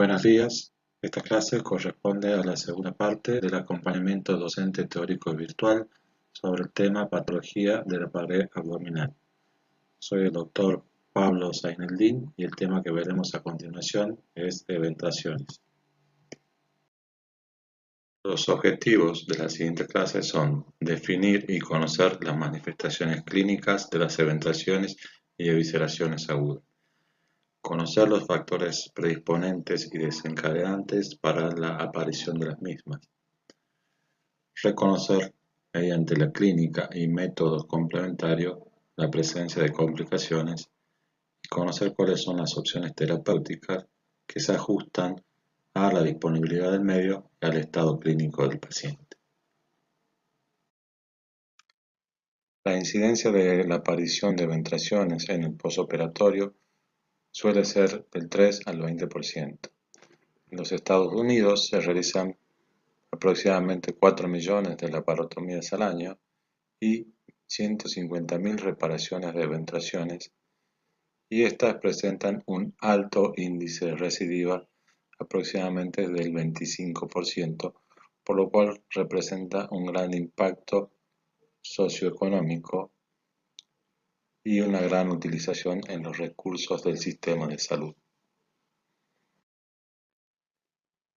Buenos días. Esta clase corresponde a la segunda parte del acompañamiento docente teórico virtual sobre el tema patología de la pared abdominal. Soy el doctor Pablo Zaineldin y el tema que veremos a continuación es eventaciones. Los objetivos de la siguiente clase son definir y conocer las manifestaciones clínicas de las eventaciones y evisceraciones agudas. Conocer los factores predisponentes y desencadenantes para la aparición de las mismas. Reconocer mediante la clínica y métodos complementarios la presencia de complicaciones y conocer cuáles son las opciones terapéuticas que se ajustan a la disponibilidad del medio y al estado clínico del paciente. La incidencia de la aparición de eventaciones en el posoperatorio suele ser del 3 al 20%. En los Estados Unidos se realizan aproximadamente 4 millones de laparotomías al año y 150.000 reparaciones de eventaciones, y estas presentan un alto índice de recidiva, aproximadamente del 25%, por lo cual representa un gran impacto socioeconómico y una gran utilización en los recursos del sistema de salud.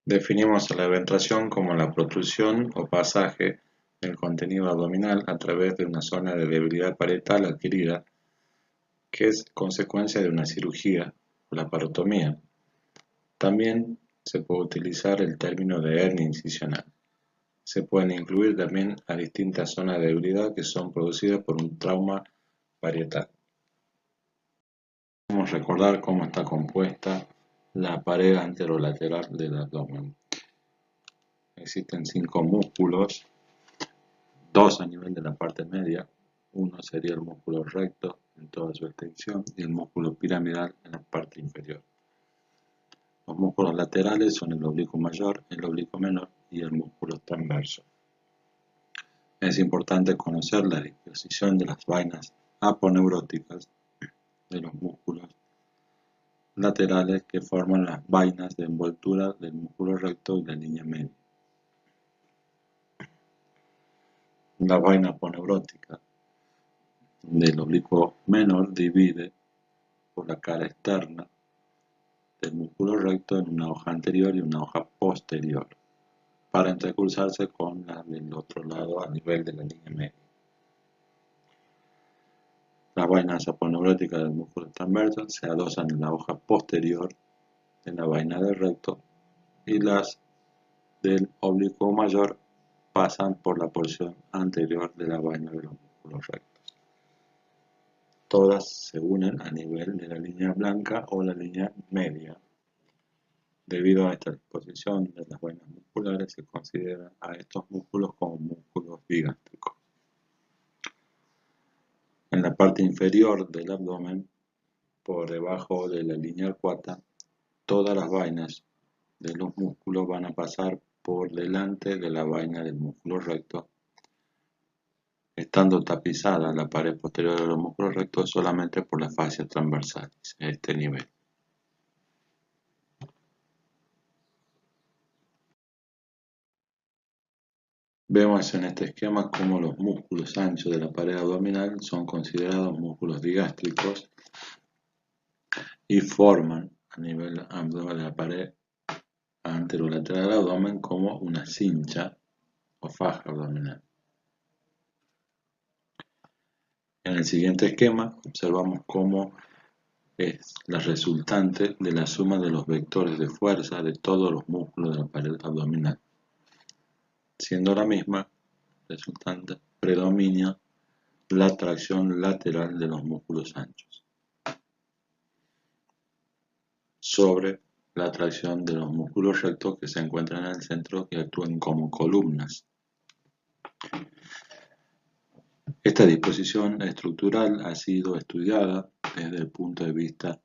Definimos la eventación como la protrusión o pasaje del contenido abdominal a través de una zona de debilidad parietal adquirida que es consecuencia de una cirugía o laparotomía. También se puede utilizar el término de hernia incisional. Se pueden incluir también a distintas zonas de debilidad que son producidas por un trauma parietal. Vamos a recordar cómo está compuesta la pared anterolateral del abdomen. Existen 5 músculos, 2 a nivel de la parte media. Uno sería el músculo recto en toda su extensión y el músculo piramidal en la parte inferior. Los músculos laterales son el oblicuo mayor, el oblicuo menor y el músculo transverso. Es importante conocer la disposición de las vainas aponeuróticas de los músculos laterales que forman las vainas de envoltura del músculo recto y la línea media. La vaina aponeurótica del oblicuo menor divide por la cara externa del músculo recto en una hoja anterior y una hoja posterior, para entrecruzarse con la del otro lado a nivel de la línea media. Las vainas aponeuróticas del músculo transverso se adosan en la hoja posterior de la vaina del recto y las del oblicuo mayor pasan por la porción anterior de la vaina de los músculos rectos. Todas se unen a nivel de la línea blanca o la línea media. Debido a esta disposición de las vainas musculares, se consideran a estos músculos como músculos bigástricos. En la parte inferior del abdomen, por debajo de la línea arcuata, todas las vainas de los músculos van a pasar por delante de la vaina del músculo recto, estando tapizada la pared posterior de los músculos rectos solamente por las fascias transversales a este nivel. Vemos en este esquema cómo los músculos anchos de la pared abdominal son considerados músculos digástricos y forman a nivel de la pared anterolateral del abdomen como una cincha o faja abdominal. En el siguiente esquema observamos cómo es la resultante de la suma de los vectores de fuerza de todos los músculos de la pared abdominal. Siendo la misma resultante, predomina la tracción lateral de los músculos anchos sobre la tracción de los músculos rectos que se encuentran en el centro y actúan como columnas. Esta disposición estructural ha sido estudiada desde el punto de vista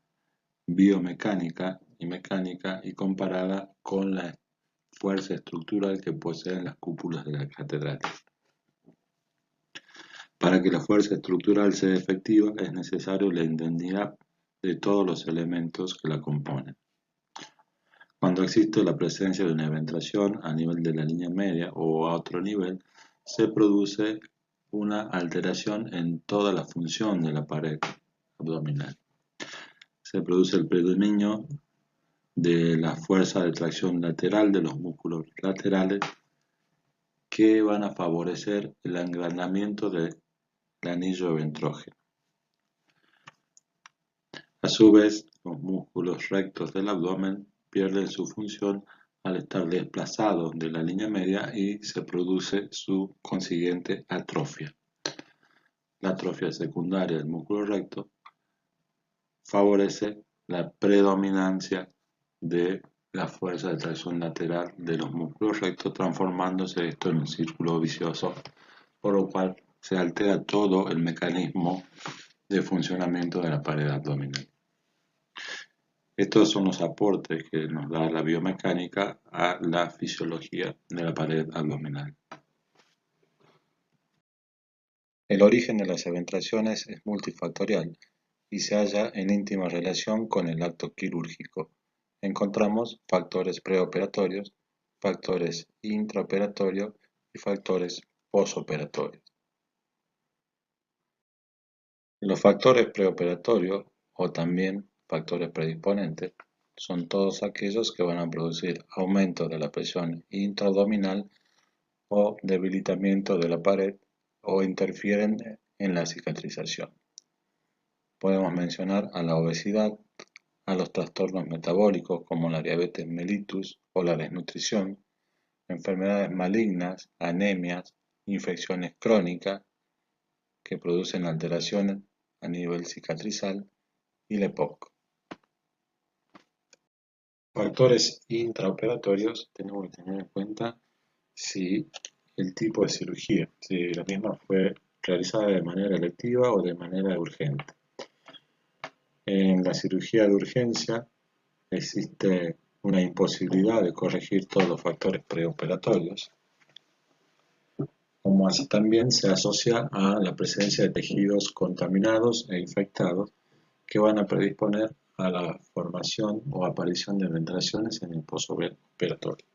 biomecánica y mecánica y comparada con la fuerza estructural que poseen las cúpulas de la catedral. Para que la fuerza estructural sea efectiva es necesario la identidad de todos los elementos que la componen. Cuando Cuando existe la presencia de una eventración a nivel de la línea media o a otro nivel, se produce una alteración en toda la función de la pared abdominal. Se produce el predominio de la fuerza de tracción lateral de los músculos laterales que van a favorecer el agrandamiento del anillo ventrógeno. A su vez, los músculos rectos del abdomen pierden su función al estar desplazados de la línea media y se produce su consiguiente atrofia. La atrofia secundaria del músculo recto favorece la predominancia de la fuerza de tracción lateral de los músculos rectos, transformándose esto en un círculo vicioso, por lo cual se altera todo el mecanismo de funcionamiento de la pared abdominal. Estos son los aportes que nos da la biomecánica a la fisiología de la pared abdominal. El origen de las eventraciones es multifactorial y se halla en íntima relación con el acto quirúrgico. Encontramos factores preoperatorios, factores intraoperatorios y factores posoperatorios. Los factores preoperatorios, o también factores predisponentes, son todos aquellos que van a producir aumento de la presión intraabdominal o debilitamiento de la pared o interfieren en la cicatrización. Podemos mencionar a la obesidad, a los trastornos metabólicos como la diabetes mellitus o la desnutrición, enfermedades malignas, anemias, infecciones crónicas que producen alteraciones a nivel cicatrizal y la EPOC. Factores intraoperatorios tenemos que tener en cuenta si el tipo de cirugía, si la misma fue realizada de manera electiva o de manera urgente. En la cirugía de urgencia existe una imposibilidad de corregir todos los factores preoperatorios, como así también se asocia a la presencia de tejidos contaminados e infectados que van a predisponer a la formación o aparición de eventraciones en el postoperatorio.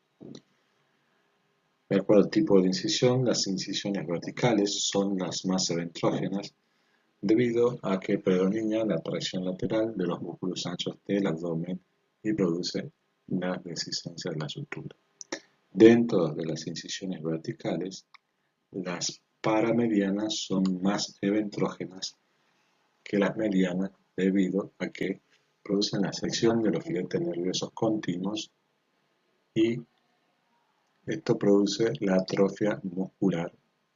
De acuerdo al tipo de incisión, las incisiones verticales son las más eventrógenas debido a que predomina la tracción lateral de los músculos anchos del abdomen y produce la resistencia de la sutura. Dentro de las incisiones verticales, las paramedianas son más eventrógenas que las medianas debido a que producen la sección de los filetes nerviosos continuos y esto produce la atrofia muscular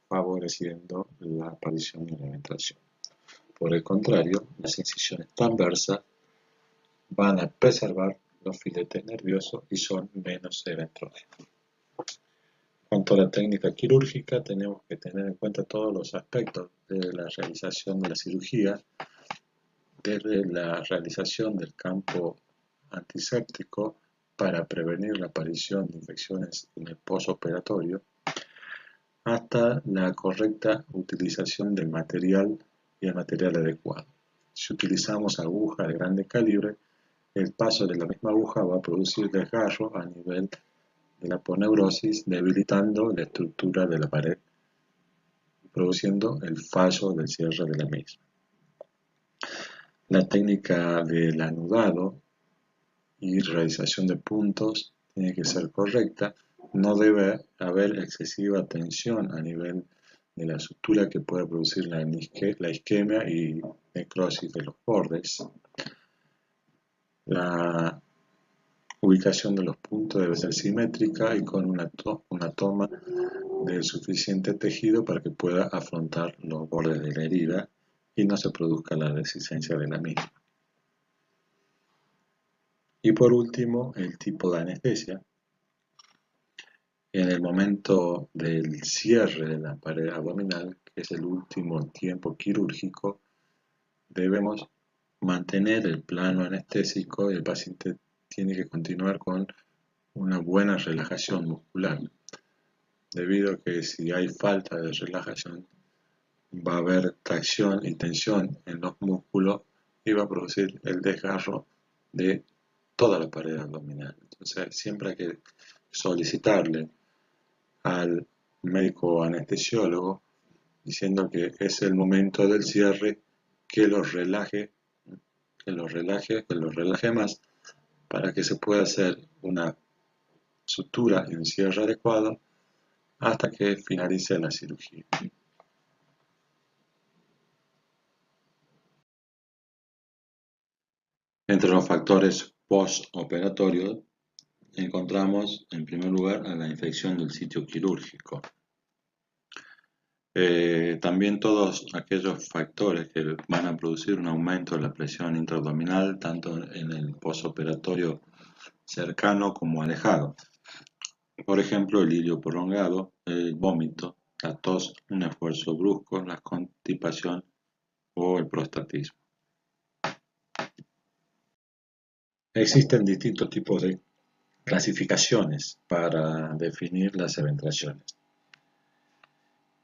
favoreciendo la aparición de la eventración. Por el contrario, las incisiones transversas van a preservar los filetes nerviosos y son menos eventrógenas. En cuanto a la técnica quirúrgica, tenemos que tener en cuenta todos los aspectos de la realización de la cirugía, desde la realización del campo antiséptico para prevenir la aparición de infecciones en el postoperatorio, hasta la correcta utilización del material y el material adecuado. Si utilizamos agujas de grande calibre, el paso de la misma aguja va a producir desgarro a nivel de la aponeurosis, debilitando la estructura de la pared, produciendo el fallo del cierre de la misma. La técnica del anudado y realización de puntos tiene que ser correcta. No debe haber excesiva tensión a nivel de la sutura que pueda producir la isquemia y necrosis de los bordes. La ubicación de los puntos debe ser simétrica y con una toma de suficiente tejido para que pueda afrontar los bordes de la herida y no se produzca la resistencia de la misma. Y por último, el tipo de anestesia. En el momento del cierre de la pared abdominal, que es el último tiempo quirúrgico, debemos mantener el plano anestésico y el paciente tiene que continuar con una buena relajación muscular, debido a que si hay falta de relajación va a haber tracción y tensión en los músculos y va a producir el desgarro de toda la pared abdominal. Entonces, siempre hay que solicitarle al médico anestesiólogo diciendo que es el momento del cierre, que los relaje, que los relaje más para que se pueda hacer una sutura y un cierre adecuado hasta que finalice la cirugía. Entre los factores postoperatorios encontramos en primer lugar a la infección del sitio quirúrgico. También todos aquellos factores que van a producir un aumento de la presión intraabdominal, tanto en el postoperatorio cercano como alejado. Por ejemplo, el ilirio prolongado, el vómito, la tos, un esfuerzo brusco, la constipación o el prostatismo. Existen distintos tipos de clasificaciones para definir las eventraciones.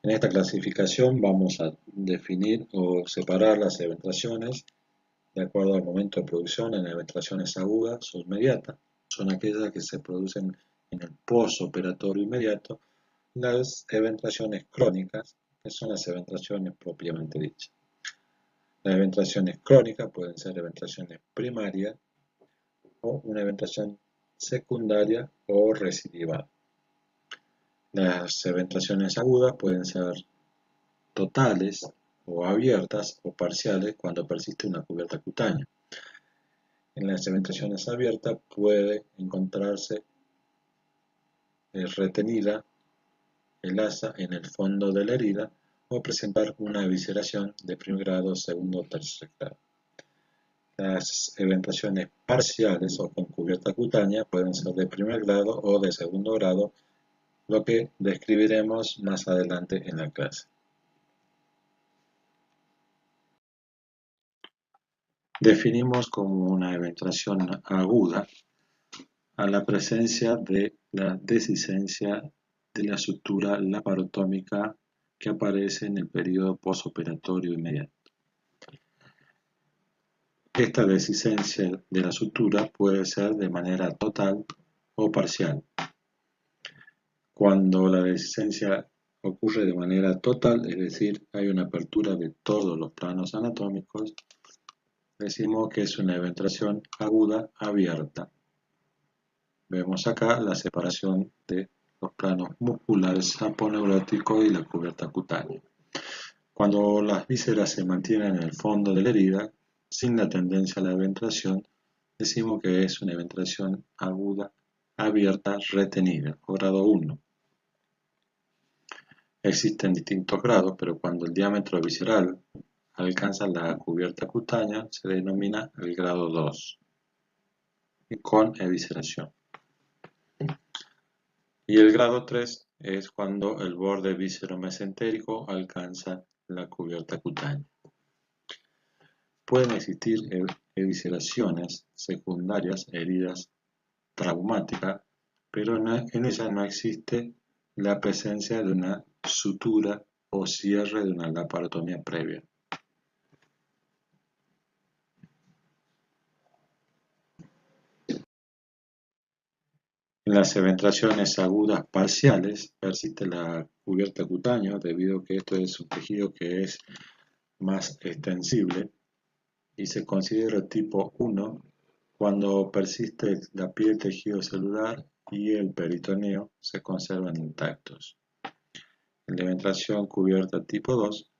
En esta clasificación vamos a definir o separar las eventraciones de acuerdo al momento de producción en eventraciones agudas o inmediatas. Son aquellas que se producen en el postoperatorio inmediato. Las eventraciones crónicas, que son las eventraciones propiamente dichas. Las eventraciones crónicas pueden ser eventraciones primarias o una eventración secundaria o recidiva. Las eventraciones agudas pueden ser totales o abiertas o parciales cuando persiste una cubierta cutánea. En las eventraciones abiertas puede encontrarse retenida el asa en el fondo de la herida o presentar una evisceración de primer grado, segundo o tercer grado. Las eventraciones parciales o con cubierta cutánea pueden ser de primer grado o de segundo grado, lo que describiremos más adelante en la clase. Definimos como una eventración aguda a la presencia de la dehiscencia de la sutura laparotómica que aparece en el periodo postoperatorio inmediato. Esta dehiscencia de la sutura puede ser de manera total o parcial. Cuando la dehiscencia ocurre de manera total, es decir, hay una apertura de todos los planos anatómicos, decimos que es una eventración aguda abierta. Vemos acá la separación de los planos musculares aponeuróticos y la cubierta cutánea. Cuando las vísceras se mantienen en el fondo de la herida, sin la tendencia a la eventración, decimos que es una eventración aguda abierta retenida, o grado 1. Existen distintos grados, pero cuando el diámetro visceral alcanza la cubierta cutánea, se denomina el grado 2, con evisceración. Y el grado 3 es cuando el borde visceromesentérico alcanza la cubierta cutánea. Pueden existir evisceraciones secundarias, heridas traumáticas, pero en ellas no existe la presencia de una sutura o cierre de una laparotomía previa. En las eventraciones agudas parciales persiste la cubierta cutánea debido a que esto es un tejido que es más extensible y se considera tipo 1 cuando persiste la piel, tejido celular y el peritoneo se conservan intactos. En la eventración cubierta tipo 2,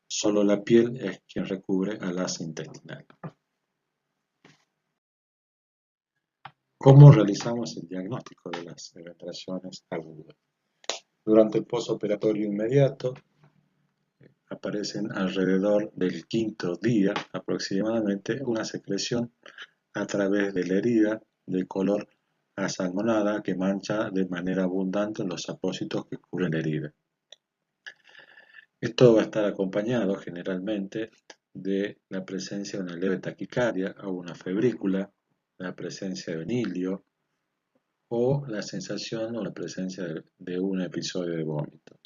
solo la piel es quien recubre al asa intestinal. ¿Cómo realizamos el diagnóstico de las eventraciones agudas? Durante el postoperatorio inmediato aparecen alrededor del quinto día aproximadamente una secreción a través de la herida de color asalmonada que mancha de manera abundante los apósitos que cubren la herida. Esto va a estar acompañado generalmente de la presencia de una leve taquicardia o una febrícula, la presencia de un hilio o la sensación o la presencia de un episodio de vómito.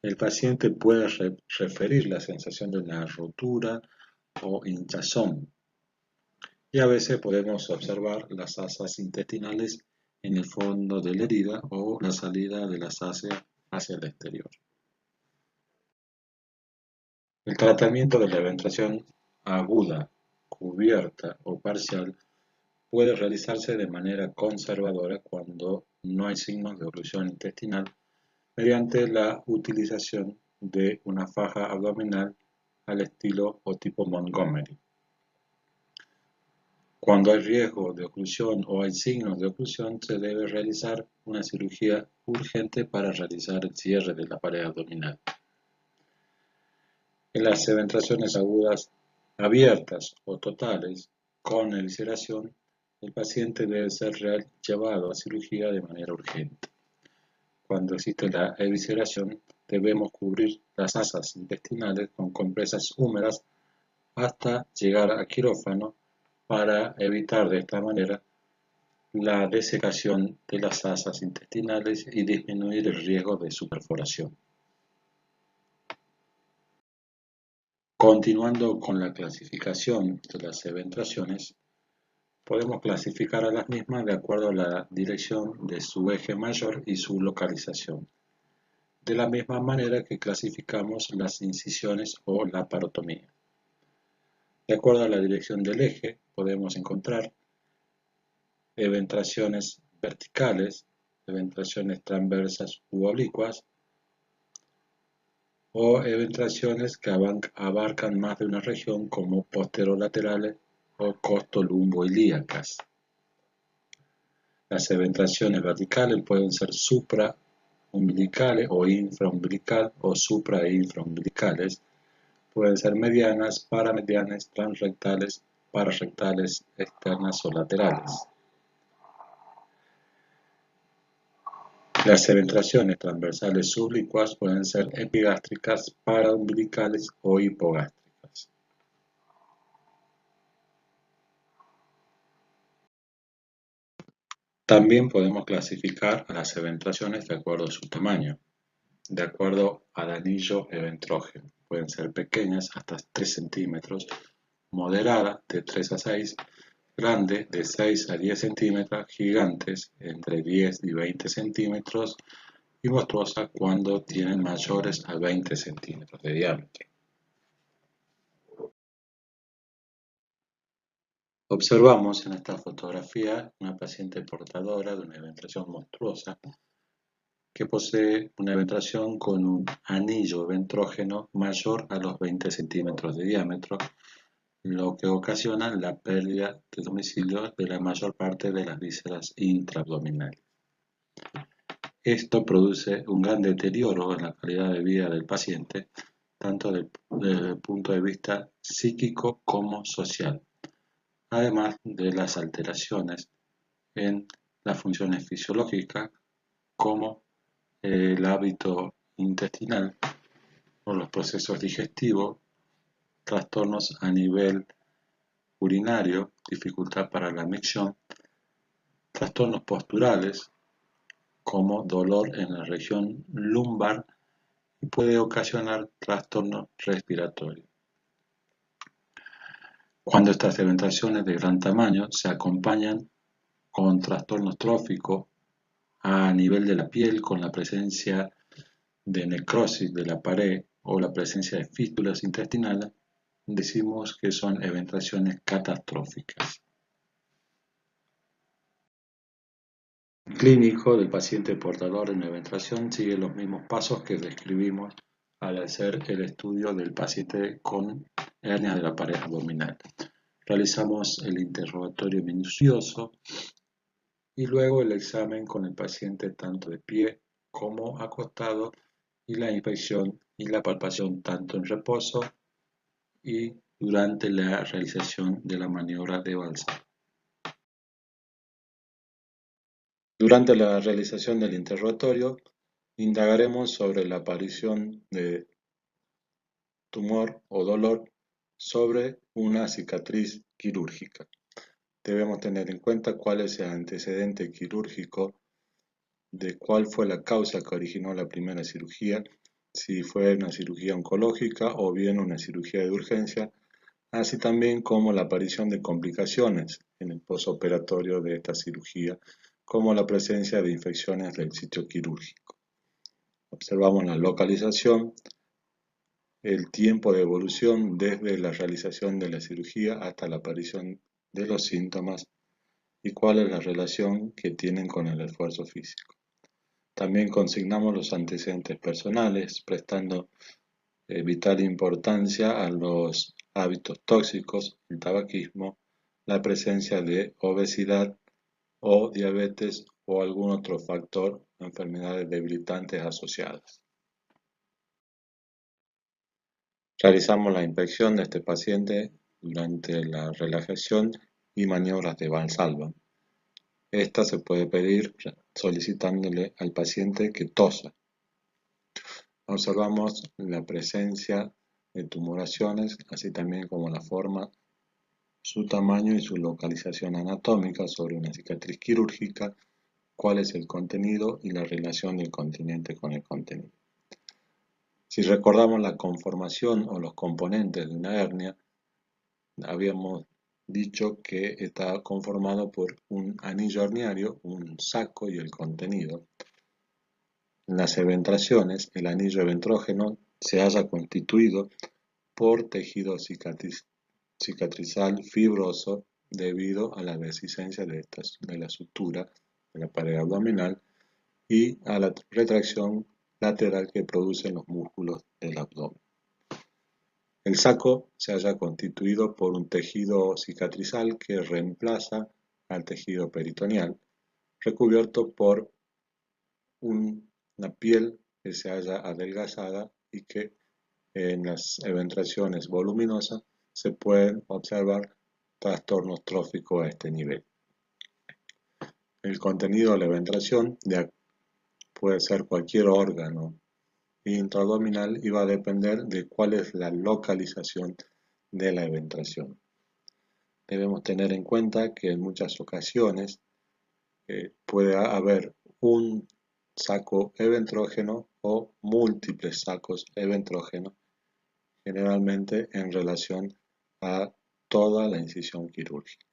El paciente puede referir la sensación de una rotura o hinchazón. y a veces podemos observar las asas intestinales en el fondo de la herida o la salida de las asas hacia el exterior. El tratamiento de la eventración aguda, cubierta o parcial puede realizarse de manera conservadora cuando no hay signos de oclusión intestinal mediante la utilización de una faja abdominal al estilo o tipo Montgomery. Cuando hay riesgo de oclusión o hay signos de oclusión, se debe realizar una cirugía urgente para realizar el cierre de la pared abdominal. En las eventraciones agudas abiertas o totales con evisceración, el paciente debe ser llevado a cirugía de manera urgente. Cuando existe la evisceración, debemos cubrir las asas intestinales con compresas húmedas hasta llegar a quirófano para evitar de esta manera la desecación de las asas intestinales y disminuir el riesgo de su perforación. Continuando con la clasificación de las eventraciones, podemos clasificar a las mismas de acuerdo a la dirección de su eje mayor y su localización, de la misma manera que clasificamos las incisiones o la parotomía. De acuerdo a la dirección del eje, podemos encontrar eventraciones verticales, eventraciones transversas u oblicuas, o eventraciones que abarcan más de una región como posterolaterales o costolumboilíacas. Las eventraciones verticales pueden ser supraumbilicales o infraumbilical o supra e infraumbilicales, pueden ser medianas, paramedianas, transrectales, pararrectales, externas o laterales. Las eventraciones transversales sublicuas pueden ser epigástricas, paraumbilicales o hipogástricas. También podemos clasificar a las eventraciones de acuerdo a su tamaño, de acuerdo al anillo eventrógeno. Pueden ser pequeñas hasta 3 centímetros, moderada de 3 a 6, grande de 6 a 10 centímetros, gigantes entre 10 y 20 centímetros y monstruosa cuando tienen mayores a 20 centímetros de diámetro. Observamos en esta fotografía una paciente portadora de una eventración monstruosa que posee una eventración con un anillo eventrógeno mayor a los 20 centímetros de diámetro, lo que ocasiona la pérdida de domicilio de la mayor parte de las vísceras intraabdominales. Esto produce un gran deterioro en la calidad de vida del paciente, tanto desde el punto de vista psíquico como social, además de las alteraciones en las funciones fisiológicas como el hábito intestinal o los procesos digestivos, trastornos a nivel urinario, dificultad para la micción, trastornos posturales como dolor en la región lumbar y puede ocasionar trastornos respiratorios. Cuando estas eventraciones de gran tamaño se acompañan con trastornos tróficos a nivel de la piel, con la presencia de necrosis de la pared o la presencia de fístulas intestinales, decimos que son eventraciones catastróficas. El clínico del paciente portador de una eventración sigue los mismos pasos que describimos al hacer el estudio del paciente con hernias de la pared abdominal. Realizamos el interrogatorio minucioso y luego el examen con el paciente tanto de pie como acostado y la inspección y la palpación tanto en reposo y durante la realización de la maniobra de bálsamo. Durante la realización del interrogatorio, indagaremos sobre la aparición de tumor o dolor sobre una cicatriz quirúrgica. Debemos tener en cuenta cuál es el antecedente quirúrgico, de cuál fue la causa que originó la primera cirugía, si fue una cirugía oncológica o bien una cirugía de urgencia, así también como la aparición de complicaciones en el posoperatorio de esta cirugía, como la presencia de infecciones del sitio quirúrgico. Observamos la localización, el tiempo de evolución desde la realización de la cirugía hasta la aparición de los síntomas y cuál es la relación que tienen con el esfuerzo físico. También consignamos los antecedentes personales, prestando vital importancia a los hábitos tóxicos, el tabaquismo, la presencia de obesidad o diabetes o algún otro factor, enfermedades debilitantes asociadas. Realizamos la inspección de este paciente durante la relajación y maniobras de Valsalva. Esta se puede pedir solicitándole al paciente que tosa. Observamos la presencia de tumoraciones, así también como la forma, su tamaño y su localización anatómica sobre una cicatriz quirúrgica, cuál es el contenido y la relación del continente con el contenido. Si recordamos la conformación o los componentes de una hernia, habíamos dicho que está conformado por un anillo herniario, un saco y el contenido. En las eventraciones, el anillo eventrógeno se halla constituido por tejido cicatrizal fibroso debido a la dehiscencia de la sutura de la pared abdominal y a la retracción lateral que producen los músculos del abdomen. El saco se halla constituido por un tejido cicatrizal que reemplaza al tejido peritoneal, recubierto por una piel que se halla adelgazada y que en las eventraciones voluminosas se pueden observar trastornos tróficos a este nivel. El contenido de la eventración puede ser cualquier órgano intraabdominal y va a depender de cuál es la localización de la eventración. Debemos tener en cuenta que en muchas ocasiones puede haber un saco eventrógeno o múltiples sacos eventrógenos, generalmente en relación a toda la incisión quirúrgica.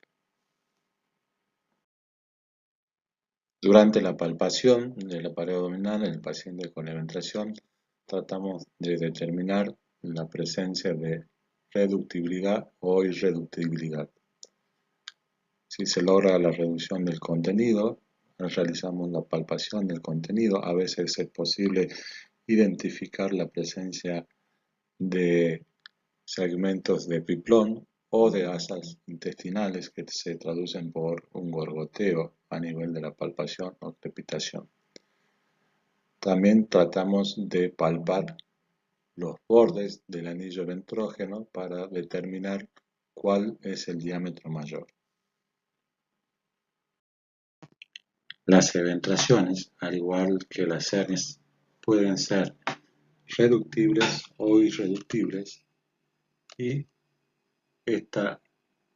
Durante la palpación de la pared abdominal en el paciente con eventración, tratamos de determinar la presencia de reductibilidad o irreductibilidad. Si se logra la reducción del contenido, realizamos la palpación del contenido. A veces es posible identificar la presencia de segmentos de piplón o de asas intestinales que se traducen por un gorgoteo a nivel de la palpación o crepitación. También tratamos de palpar los bordes del anillo ventrógeno para determinar cuál es el diámetro mayor. Las eventraciones, al igual que las hernias, pueden ser reductibles o irreductibles y esta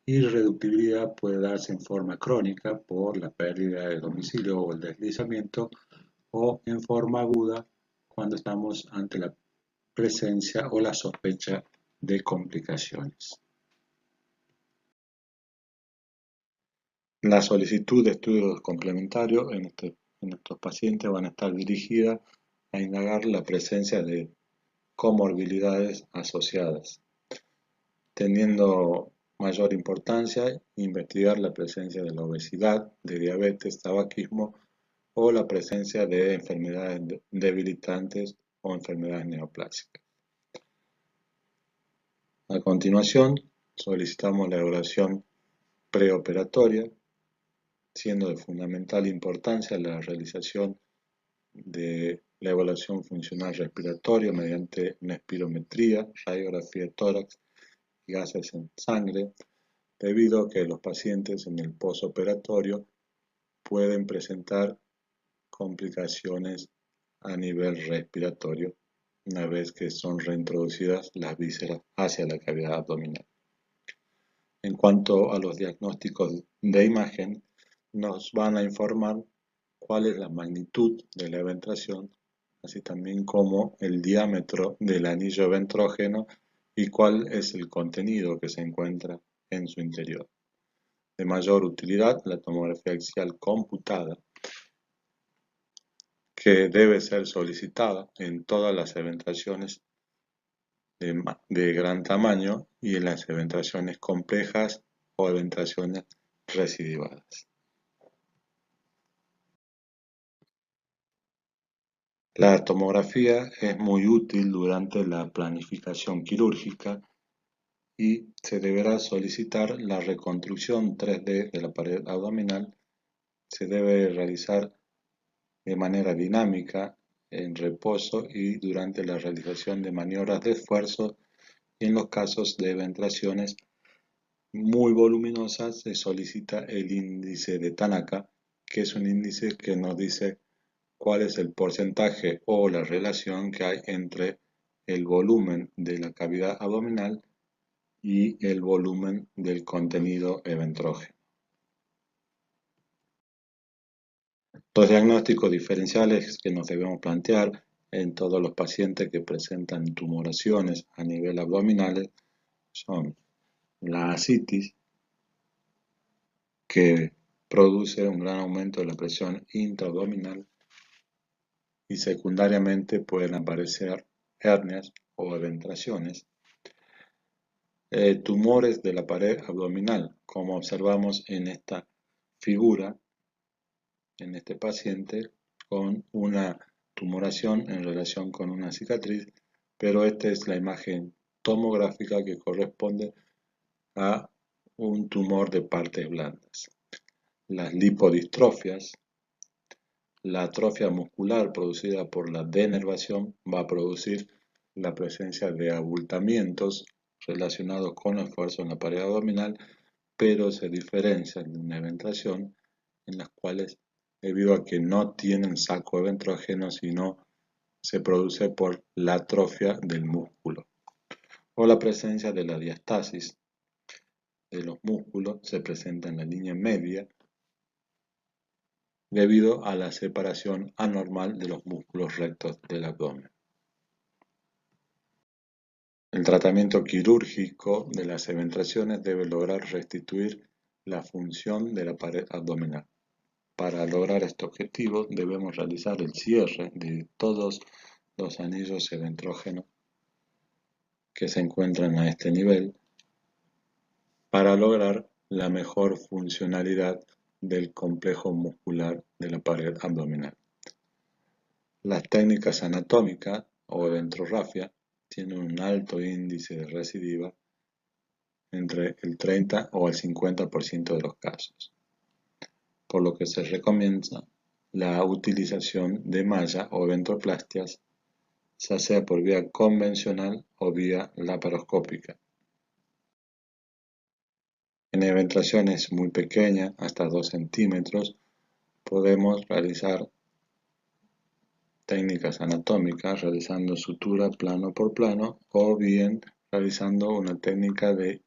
irreductibilidad puede darse en forma crónica por la pérdida de domicilio o el deslizamiento o en forma aguda cuando estamos ante la presencia o la sospecha de complicaciones. La solicitud de estudios complementarios en estos pacientes van a estar dirigidas a indagar la presencia de comorbilidades asociadas, teniendo mayor importancia investigar la presencia de la obesidad, de diabetes, tabaquismo o la presencia de enfermedades debilitantes o enfermedades neoplásicas. A continuación, solicitamos la evaluación preoperatoria, siendo de fundamental importancia la realización de la evaluación funcional respiratoria mediante una espirometría, radiografía de tórax y gases en sangre, debido a que los pacientes en el posoperatorio pueden presentar complicaciones a nivel respiratorio una vez que son reintroducidas las vísceras hacia la cavidad abdominal. En cuanto a los diagnósticos de imagen, nos van a informar cuál es la magnitud de la eventración, así también como el diámetro del anillo ventrógeno y cuál es el contenido que se encuentra en su interior. De mayor utilidad, la tomografía axial computada, que debe ser solicitada en todas las eventraciones de gran tamaño y en las eventraciones complejas o eventraciones recidivadas. La tomografía es muy útil durante la planificación quirúrgica y se deberá solicitar la reconstrucción 3D de la pared abdominal. Se debe realizar de manera dinámica, en reposo y durante la realización de maniobras de esfuerzo, y en los casos de eventraciones muy voluminosas se solicita el índice de Tanaka, que es un índice que nos dice cuál es el porcentaje o la relación que hay entre el volumen de la cavidad abdominal y el volumen del contenido eventrógeno. Los diagnósticos diferenciales que nos debemos plantear en todos los pacientes que presentan tumoraciones a nivel abdominal son la ascitis, que produce un gran aumento de la presión intraabdominal, y secundariamente pueden aparecer hernias o eventraciones. Tumores de la pared abdominal, como observamos en esta figura, en este paciente, con una tumoración en relación con una cicatriz, pero esta es la imagen tomográfica que corresponde a un tumor de partes blandas. Las lipodistrofias, la atrofia muscular producida por la denervación va a producir la presencia de abultamientos relacionados con esfuerzo en la pared abdominal, pero se diferencian de una eventración en las cuales, debido a que no tienen saco eventrógeno, sino se produce por la atrofia del músculo, o la presencia de la diastasis de los músculos se presenta en la línea media debido a la separación anormal de los músculos rectos del abdomen. El tratamiento quirúrgico de las eventraciones debe lograr restituir la función de la pared abdominal. Para lograr este objetivo debemos realizar el cierre de todos los anillos eventrógenos que se encuentran a este nivel para lograr la mejor funcionalidad del complejo muscular de la pared abdominal. Las técnicas anatómicas o eventrografia tienen un alto índice de recidiva, entre el 30 o el 50% de los casos, por lo que se recomienda la utilización de malla o eventroplastias, ya sea por vía convencional o vía laparoscópica. En eventraciones muy pequeñas, hasta 2 centímetros, podemos realizar técnicas anatómicas realizando sutura plano por plano o bien realizando una técnica de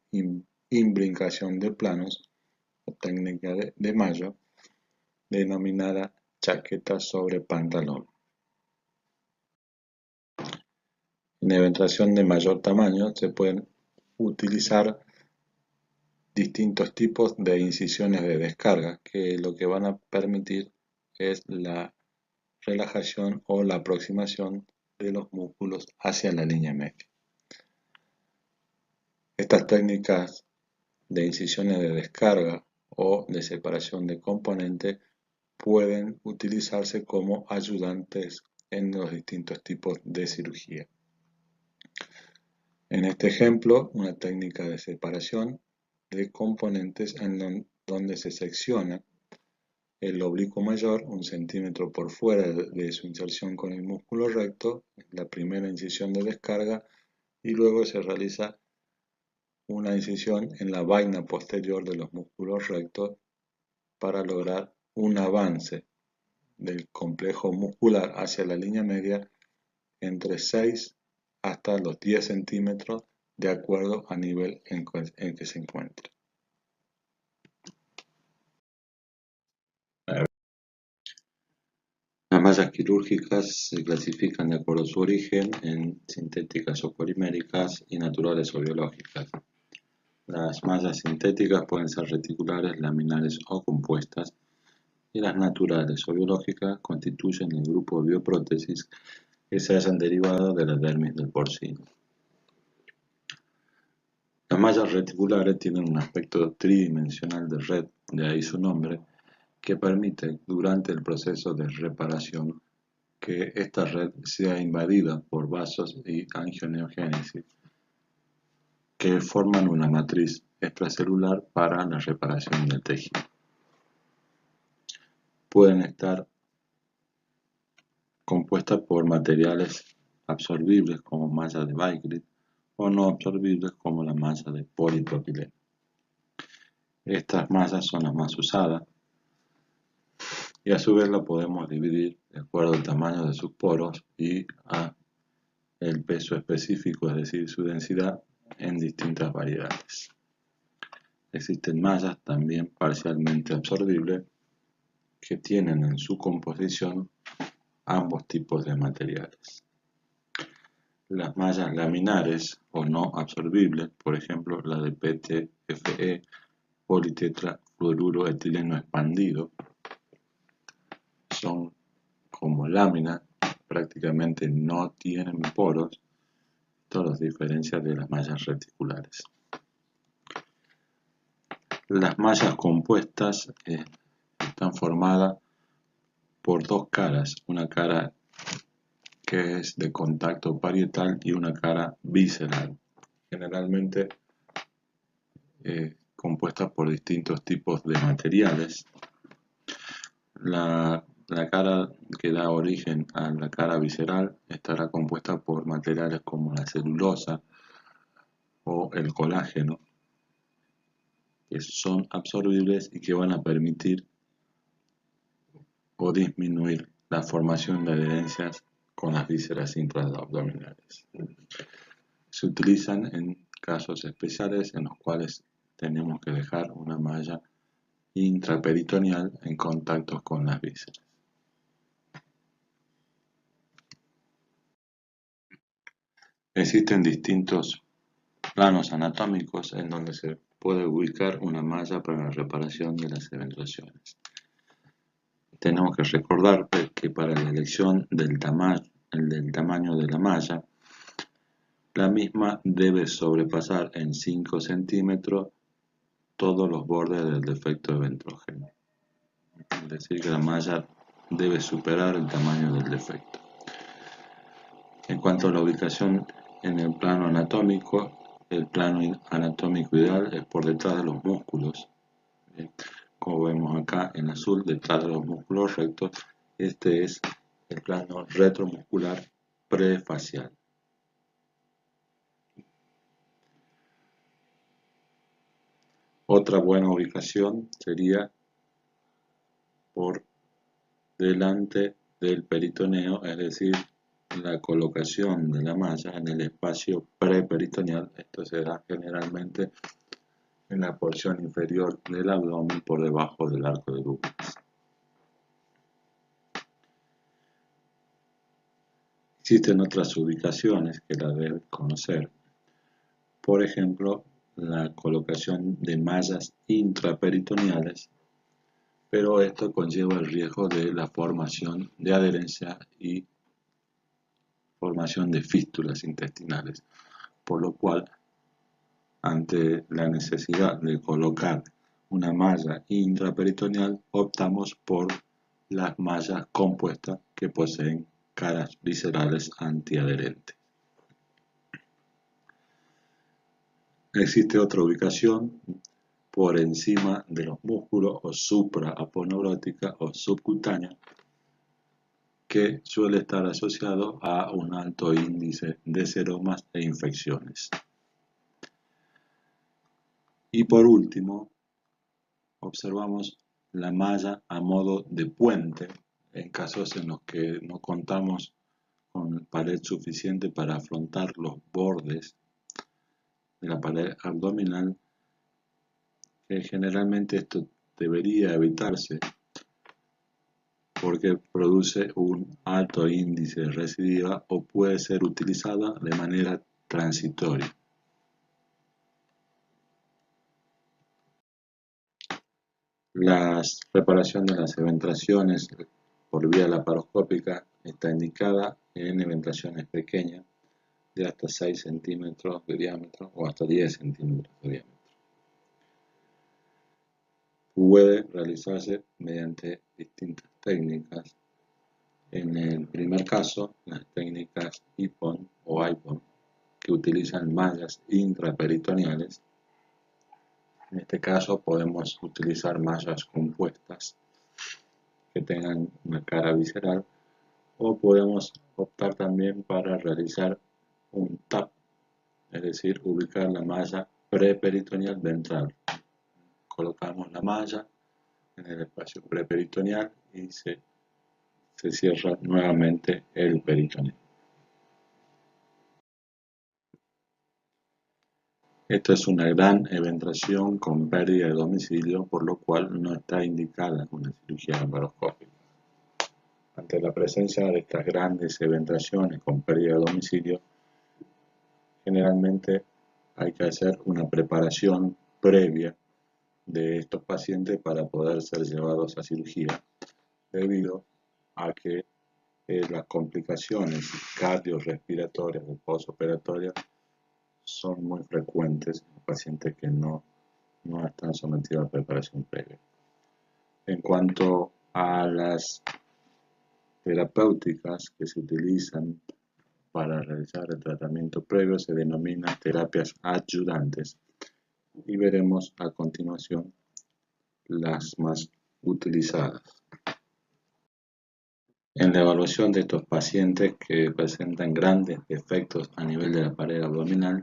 imbricación de planos o técnica de Mayo denominada chaqueta sobre pantalón. En eventración de mayor tamaño se pueden utilizar distintos tipos de incisiones de descarga que lo que van a permitir es la relajación o la aproximación de los músculos hacia la línea media. Estas técnicas de incisiones de descarga o de separación de componentes pueden utilizarse como ayudantes en los distintos tipos de cirugía. En este ejemplo, una técnica de separación de componentes en donde se secciona el oblicuo mayor 1 centímetro por fuera de su inserción con el músculo recto, la primera incisión de descarga, y luego se realiza una incisión en la vaina posterior de los músculos rectos para lograr un avance del complejo muscular hacia la línea media entre 6 hasta los 10 centímetros de acuerdo al nivel en que se encuentre. Las mallas quirúrgicas se clasifican de acuerdo a su origen en sintéticas o poliméricas y naturales o biológicas. Las mallas sintéticas pueden ser reticulares, laminares o compuestas, y las naturales o biológicas constituyen el grupo de bioprótesis que se hayan derivado de la dermis del porcino. Las mallas reticulares tienen un aspecto tridimensional de red, de ahí su nombre, que permite, durante el proceso de reparación, que esta red sea invadida por vasos y angioneogénesis, que forman una matriz extracelular para la reparación del tejido. Pueden estar compuestas por materiales absorbibles como malla de Bakelit o no absorbibles como la malla de polipropileno. Estas mallas son las más usadas y a su vez la podemos dividir de acuerdo al tamaño de sus poros y a el peso específico, es decir, su densidad, en distintas variedades. Existen mallas también parcialmente absorbibles que tienen en su composición ambos tipos de materiales. Las mallas laminares o no absorbibles, por ejemplo la de PTFE, politetrafluoruro etileno expandido, son como láminas, prácticamente no tienen poros, esto los diferencia de las mallas reticulares. Las mallas compuestas están formadas por dos caras, una cara que es de contacto parietal y una cara visceral, generalmente compuesta por distintos tipos de materiales. La cara que da origen a la cara visceral estará compuesta por materiales como la celulosa o el colágeno, que son absorbibles y que van a permitir o disminuir la formación de adherencias con las vísceras intraabdominales. Se utilizan en casos especiales en los cuales tenemos que dejar una malla intraperitoneal en contacto con las vísceras. Existen distintos planos anatómicos en donde se puede ubicar una malla para la reparación de las eventuaciones. Tenemos que recordar que para la elección del tamaño de la malla, la misma debe sobrepasar en 5 centímetros todos los bordes del defecto eventrógeno. Es decir, que la malla debe superar el tamaño del defecto. En cuanto a la ubicación en el plano anatómico ideal es por detrás de los músculos. Como vemos acá en azul, detrás de los músculos rectos, este es el plano retromuscular prefacial. Otra buena ubicación sería por delante del peritoneo, es decir, la colocación de la malla en el espacio preperitoneal. Esto se da generalmente en la porción inferior del abdomen por debajo del arco de Douglas. Existen otras ubicaciones que la deben conocer. Por ejemplo, la colocación de mallas intraperitoneales, pero esto conlleva el riesgo de la formación de adherencia y formación de fístulas intestinales, por lo cual, ante la necesidad de colocar una malla intraperitoneal, optamos por las mallas compuestas que poseen caras viscerales antiadherentes. Existe otra ubicación por encima de los músculos o supraaponeurótica o subcutánea, que suele estar asociado a un alto índice de seromas e infecciones. Y por último, observamos la malla a modo de puente en casos en los que no contamos con pared suficiente para afrontar los bordes de la pared abdominal, que generalmente esto debería evitarse porque produce un alto índice de recidiva o puede ser utilizada de manera transitoria. La reparación de las eventraciones por vía laparoscópica está indicada en eventraciones pequeñas de hasta 6 centímetros de diámetro o hasta 10 centímetros de diámetro. Puede realizarse mediante distintas técnicas. En el primer caso, las técnicas IPON o IPON, que utilizan mallas intraperitoneales. En este caso podemos utilizar mallas compuestas que tengan una cara visceral, o podemos optar también para realizar un TAP, es decir, ubicar la malla preperitoneal ventral. Colocamos la malla en el espacio preperitoneal y se cierra nuevamente el peritoneo. Esta es una gran eventración con pérdida de domicilio, por lo cual no está indicada una cirugía laparoscópica. Ante la presencia de estas grandes eventraciones con pérdida de domicilio, generalmente hay que hacer una preparación previa de estos pacientes para poder ser llevados a cirugía, debido a que las complicaciones cardiorrespiratorias del postoperatorio son muy frecuentes en pacientes que no están sometidos a preparación previa. En cuanto a las terapéuticas que se utilizan para realizar el tratamiento previo, se denominan terapias ayudantes, y veremos a continuación las más utilizadas. En la evaluación de estos pacientes que presentan grandes defectos a nivel de la pared abdominal,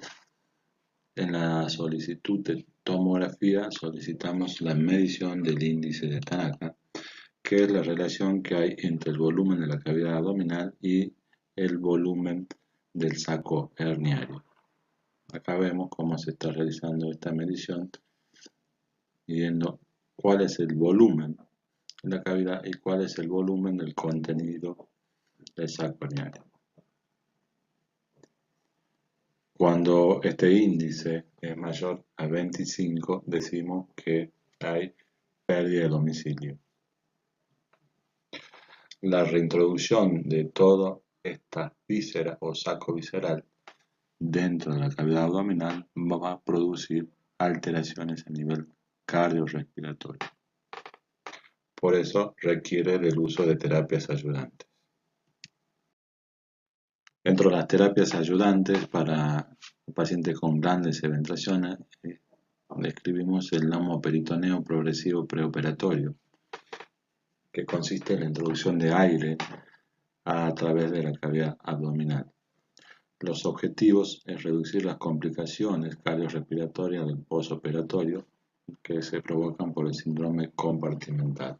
en la solicitud de tomografía solicitamos la medición del índice de Tanaka, que es la relación que hay entre el volumen de la cavidad abdominal y el volumen del saco herniario. Acá vemos cómo se está realizando esta medición, midiendo cuál es el volumen de la cavidad y cuál es el volumen del contenido del saco herniario. Cuando este índice es mayor a 25, decimos que hay pérdida de domicilio. La reintroducción de toda esta víscera o saco visceral dentro de la cavidad abdominal va a producir alteraciones a nivel cardiorrespiratorio. Por eso requiere del uso de terapias ayudantes. Dentro de las terapias ayudantes para pacientes con grandes eventraciones, describimos el neumoperitoneo progresivo preoperatorio, que consiste en la introducción de aire a través de la cavidad abdominal. Los objetivos es reducir las complicaciones cardiorrespiratorias del postoperatorio que se provocan por el síndrome compartimental.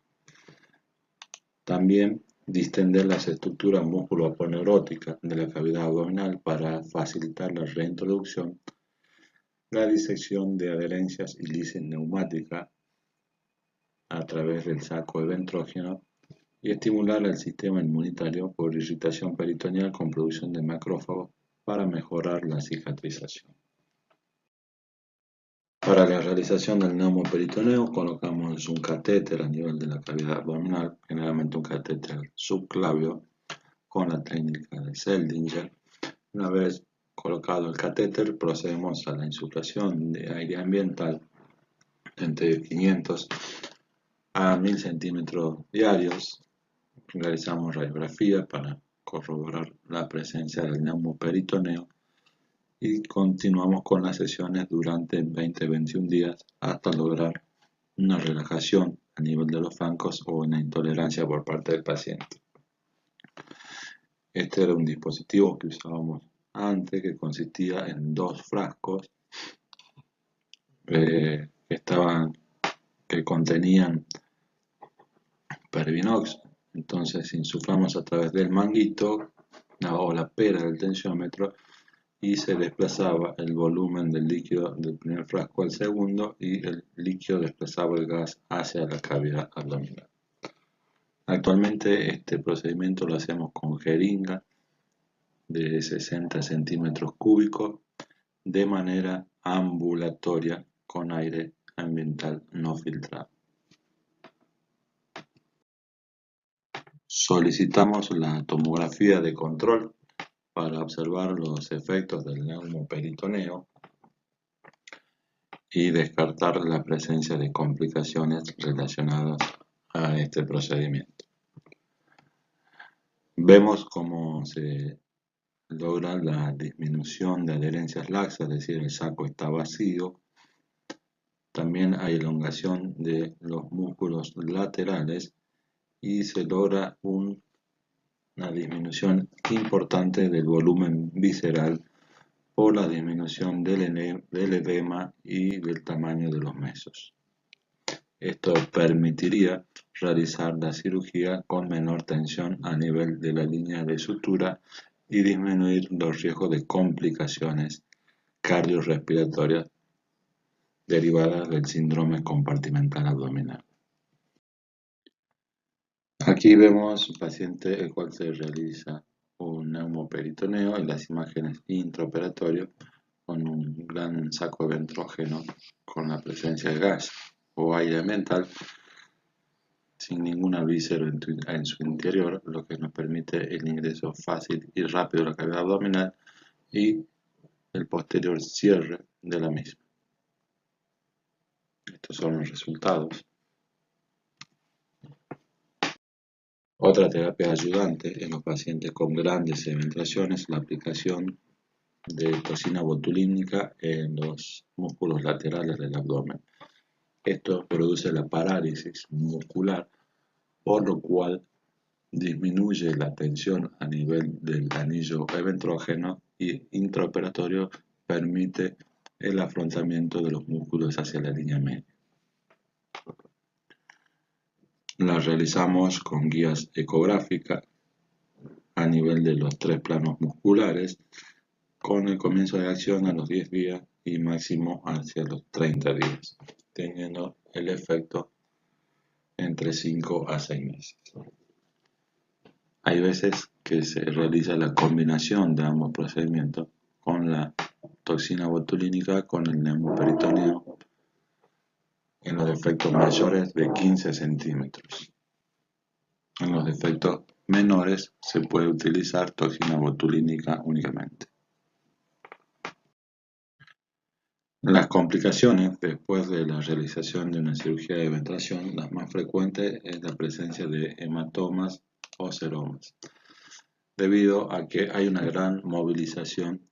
También distender las estructuras músculo-aponeuróticas de la cavidad abdominal para facilitar la reintroducción, la disección de adherencias y lisis neumática a través del saco eventrógeno y estimular el sistema inmunitario por irritación peritoneal con producción de macrófagos para mejorar la cicatrización. Para la realización del neumoperitoneo colocamos un catéter a nivel de la cavidad abdominal, generalmente un catéter subclavio con la técnica de Seldinger. Una vez colocado el catéter, procedemos a la insuflación de aire ambiental entre 500 a 1000 centímetros diarios. Realizamos radiografía para corroborar la presencia del neumoperitoneo y continuamos con las sesiones durante 20-21 días hasta lograr una relajación a nivel de los flancos o una intolerancia por parte del paciente. Este era un dispositivo que usábamos antes, que consistía en dos frascos que contenían Pervinox. Entonces insuflamos a través del manguito o la pera del tensiómetro y se desplazaba el volumen del líquido del primer frasco al segundo y el líquido desplazaba el gas hacia la cavidad abdominal. Actualmente este procedimiento lo hacemos con jeringa de 60 centímetros cúbicos de manera ambulatoria con aire ambiental no filtrado. Solicitamos la tomografía de control para observar los efectos del neumoperitoneo y descartar la presencia de complicaciones relacionadas a este procedimiento. Vemos cómo se logra la disminución de adherencias laxas, es decir, el saco está vacío. También hay elongación de los músculos laterales y se logra una disminución importante del volumen visceral por la disminución del edema y del tamaño de los mesos. Esto permitiría realizar la cirugía con menor tensión a nivel de la línea de sutura y disminuir los riesgos de complicaciones cardiorrespiratorias derivadas del síndrome compartimental abdominal. Aquí vemos un paciente el cual se realiza un neumoperitoneo en las imágenes intraoperatorias con un gran saco ventrógeno con la presencia de gas o aire ambiental sin ningún avísero en su interior, lo que nos permite el ingreso fácil y rápido de la cavidad abdominal y el posterior cierre de la misma. Estos son los resultados. Otra terapia ayudante en los pacientes con grandes segmentaciones es la aplicación de toxina botulínica en los músculos laterales del abdomen. Esto produce la parálisis muscular, por lo cual disminuye la tensión a nivel del anillo ventrógeno y intraoperatorio permite el afrontamiento de los músculos hacia la línea media. La realizamos con guías ecográficas a nivel de los 3 planos musculares, con el comienzo de acción a los 10 días y máximo hacia los 30 días, teniendo el efecto entre 5 a 6 meses. Hay veces que se realiza la combinación de ambos procedimientos con la toxina botulínica con el neumoperitoneo en los defectos mayores de 15 centímetros. En los defectos menores se puede utilizar toxina botulínica únicamente. Las complicaciones después de la realización de una cirugía de ventración, las más frecuentes es la presencia de hematomas o seromas, debido a que hay una gran movilización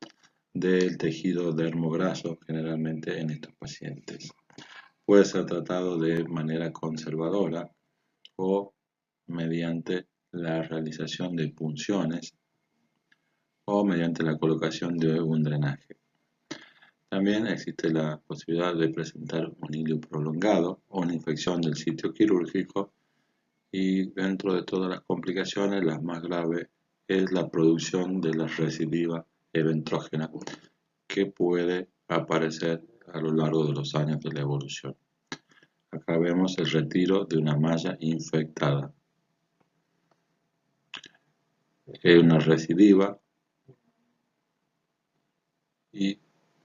del tejido dermograso generalmente en estos pacientes. Puede ser tratado de manera conservadora o mediante la realización de punciones o mediante la colocación de un drenaje. También existe la posibilidad de presentar un hilio prolongado o una infección del sitio quirúrgico, y dentro de todas las complicaciones la más grave es la producción de la recidiva eventrógena que puede aparecer a lo largo de los años de la evolución. Acá vemos el retiro de una malla infectada. Es una recidiva y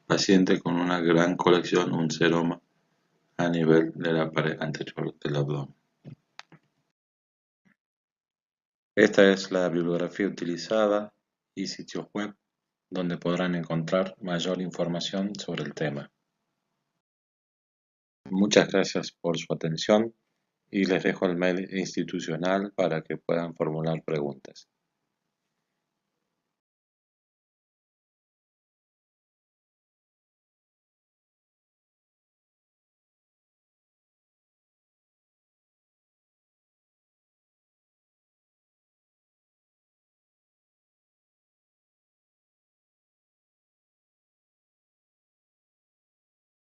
paciente con una gran colección, un seroma a nivel de la pared anterior del abdomen. Esta es la bibliografía utilizada y sitios web donde podrán encontrar mayor información sobre el tema. Muchas gracias por su atención y les dejo el mail institucional para que puedan formular preguntas.